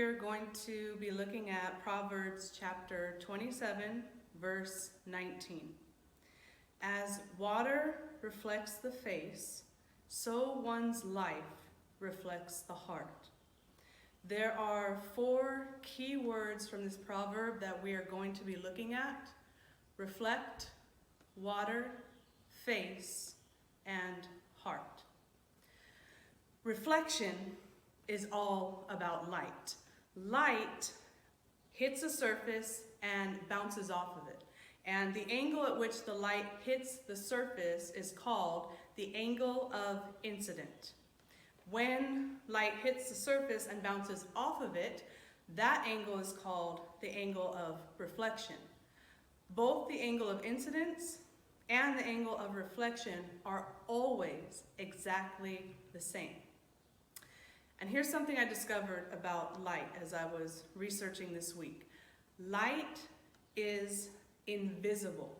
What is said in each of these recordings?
are going to be looking at Proverbs chapter 27, verse 19. As water reflects the face, so one's life reflects the heart. There are 4 key words from this proverb that we are going to be looking at: reflect, water, face, and heart. Reflection is all about light. Light hits a surface and bounces off of it. And the angle at which the light hits the surface is called the angle of incident. When light hits the surface and bounces off of it, that angle is called the angle of reflection. Both the angle of incidence and the angle of reflection are always exactly the same. And here's something I discovered about light as I was researching this week. Light is invisible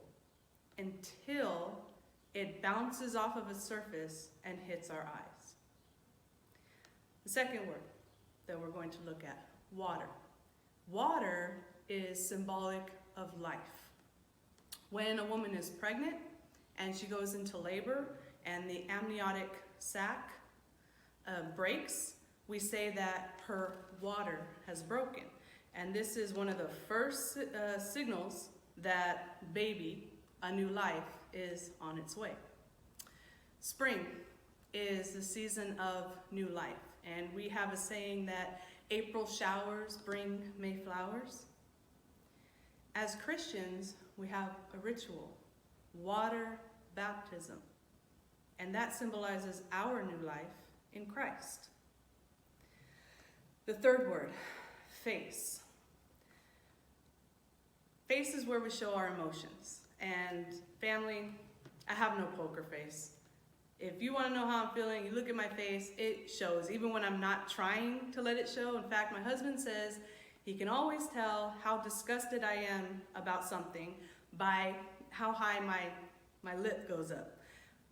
until it bounces off of a surface and hits our eyes. The second word that we're going to look at, water. Water is symbolic of life. When a woman is pregnant and she goes into labor and the amniotic sac breaks, we say that her water has broken. And this is one of the first signals that baby, a new life, is on its way. Spring is the season of new life. And we have a saying that April showers bring May flowers. As Christians, we have a ritual, water baptism. And that symbolizes our new life in Christ. The third word, face. Face is where we show our emotions. And family, I have no poker face. If you want to know how I'm feeling, you look at my face, it shows, even when I'm not trying to let it show. In fact, my husband says he can always tell how disgusted I am about something by how high my lip goes up.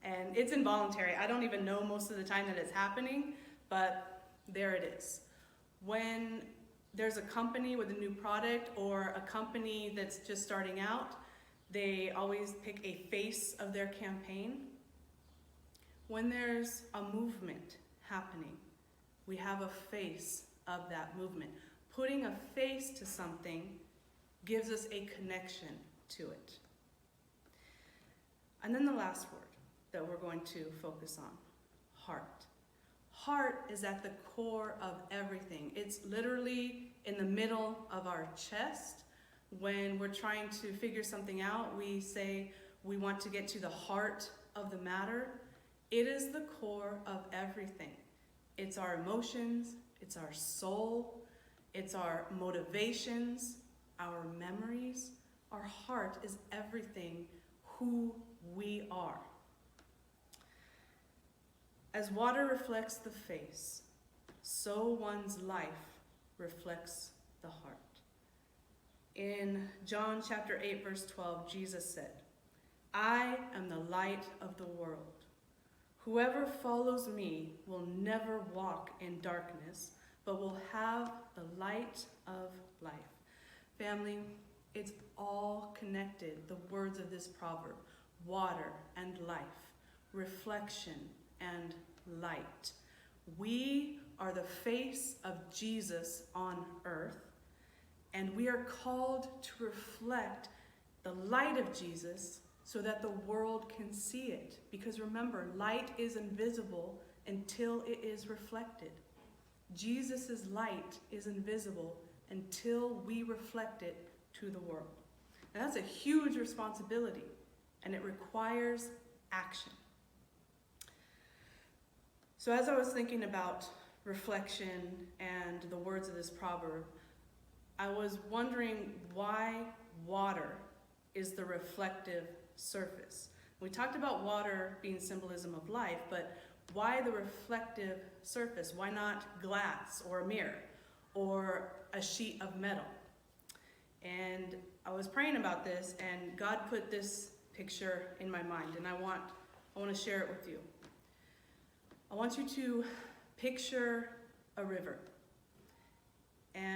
And it's involuntary. I don't even know most of the time that it's happening, but there it is. When there's a company with a new product or a company that's just starting out, they always pick a face of their campaign. When there's a movement happening, we have a face of that movement. Putting a face to something gives us a connection to it. And then the last word that we're going to focus on, heart. Heart is at the core of everything. It's literally in the middle of our chest. When we're trying to figure something out, we say we want to get to the heart of the matter. It is the core of everything. It's our emotions, it's our soul, it's our motivations, our memories. Our heart is everything who we are. As water reflects the face, so one's life reflects the heart. In John chapter 8, verse 12, Jesus said, "I am the light of the world. Whoever follows me will never walk in darkness, but will have the light of life." Family, it's all connected, the words of this proverb: water and life, reflection and light. We are the face of Jesus on earth, and we are called to reflect the light of Jesus so that the world can see it. Because remember, light is invisible until it is reflected. Jesus' light is invisible until we reflect it to the world. And that's a huge responsibility, and it requires action. So as I was thinking about reflection and the words of this proverb, I was wondering why water is the reflective surface. We talked about water being symbolism of life, but why the reflective surface? Why not glass or a mirror or a sheet of metal? And I was praying about this, and God put this picture in my mind, and I want to share it with you. I want you to picture a river. And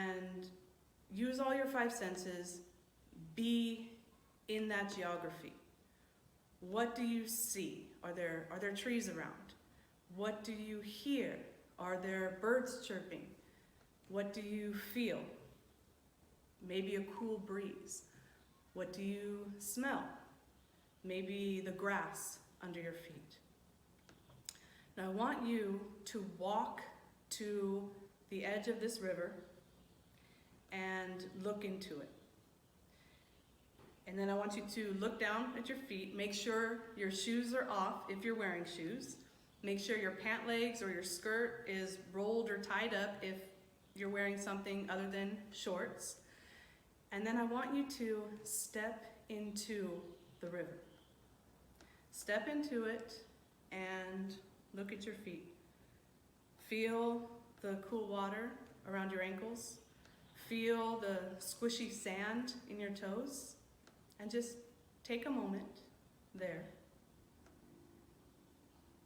use all your five senses. Be in that geography. What do you see? Are there trees around? What do you hear? Are there birds chirping? What do you feel? Maybe a cool breeze. What do you smell? Maybe the grass under your feet. Now I want you to walk to the edge of this river and look into it. And then I want you to look down at your feet. Make sure your shoes are off if you're wearing shoes. Make sure your pant legs or your skirt is rolled or tied up if you're wearing something other than shorts. And then I want you to step into the river. Step into it and look at your feet. Feel the cool water around your ankles. Feel the squishy sand in your toes. And just take a moment there.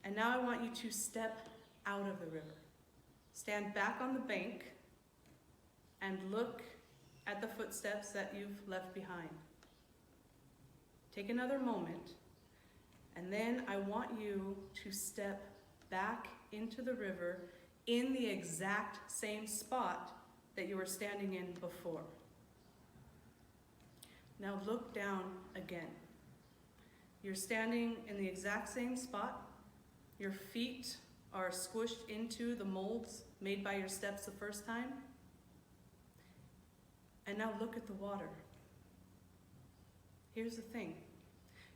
And now I want you to step out of the river. Stand back on the bank and look at the footsteps that you've left behind. Take another moment, and then I want you to step back into the river in the exact same spot that you were standing in before. Now look down again. You're standing in the exact same spot. Your feet are squished into the molds made by your steps the first time. And now look at the water. Here's the thing.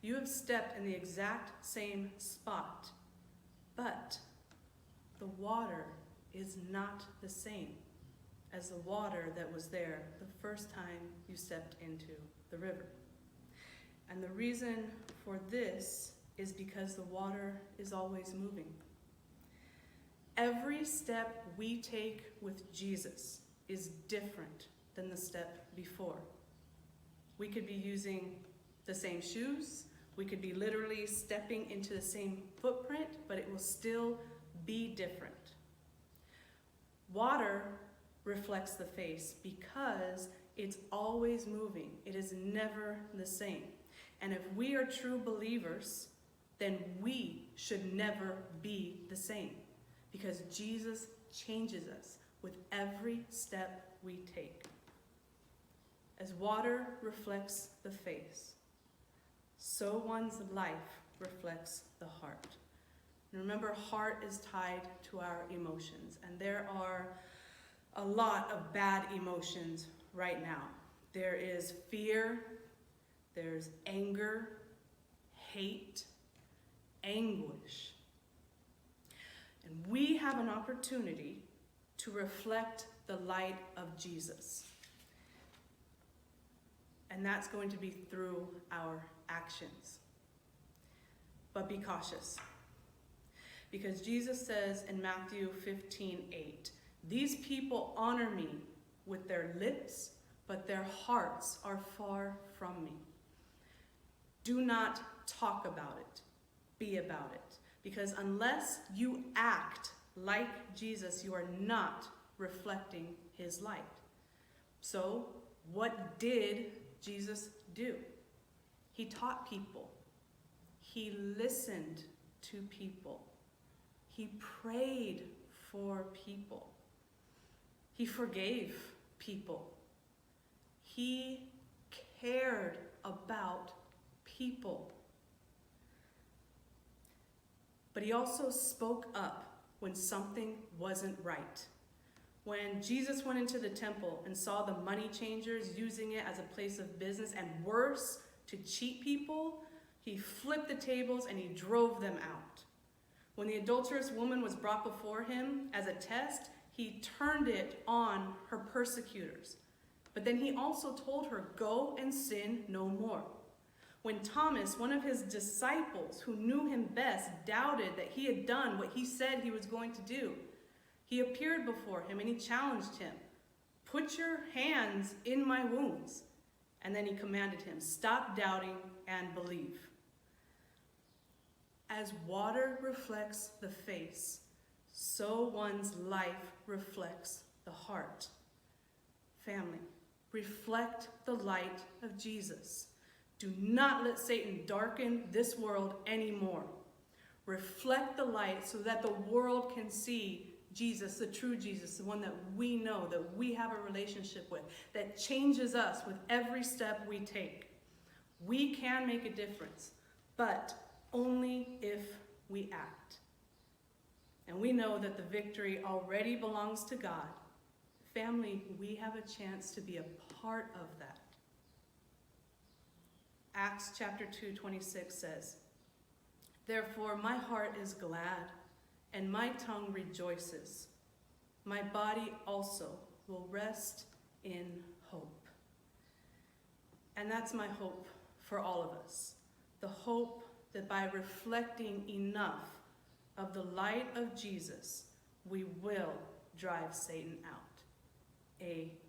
You have stepped in the exact same spot, but the water is not the same as the water that was there the first time you stepped into the river. And the reason for this is because the water is always moving. Every step we take with Jesus is different than the step before. We could be using the same shoes, we could be literally stepping into the same footprint, but it will still be different. Water reflects the face because it's always moving. It is never the same. And if we are true believers, then we should never be the same because Jesus changes us with every step we take. As water reflects the face, so one's life reflects the heart. And remember, heart is tied to our emotions, and there are a lot of bad emotions right now. There is fear, there's anger, hate, anguish. And we have an opportunity to reflect the light of Jesus. And that's going to be through our actions. But be cautious. Because Jesus says in Matthew 15:8, "These people honor me with their lips, but their hearts are far from me." Do not talk about it. Be about it. Because unless you act like Jesus, you are not reflecting his light. So, what did Jesus do? He taught people. He listened to people. He prayed for people. He forgave people. He cared about people. But he also spoke up when something wasn't right. When Jesus went into the temple and saw the money changers using it as a place of business and worse, to cheat people, he flipped the tables and he drove them out. When the adulterous woman was brought before him as a test, he turned it on her persecutors. But then he also told her, "Go and sin no more." When Thomas, one of his disciples who knew him best, doubted that he had done what he said he was going to do, he appeared before him and he challenged him, "Put your hands in my wounds." And then he commanded him, "Stop doubting and believe." As water reflects the face, so one's life reflects the heart. Family, reflect the light of Jesus. Do not let Satan darken this world anymore. Reflect the light so that the world can see Jesus, the true Jesus, the one that we know, that we have a relationship with, that changes us with every step we take. We can make a difference, but only if we act. And we know that the victory already belongs to God. Family, we have a chance to be a part of that. Acts chapter 2:26 says, "Therefore my heart is glad, and my tongue rejoices. My body also will rest in hope." And that's my hope for all of us. The hope that by reflecting enough of the light of Jesus, we will drive Satan out. Amen.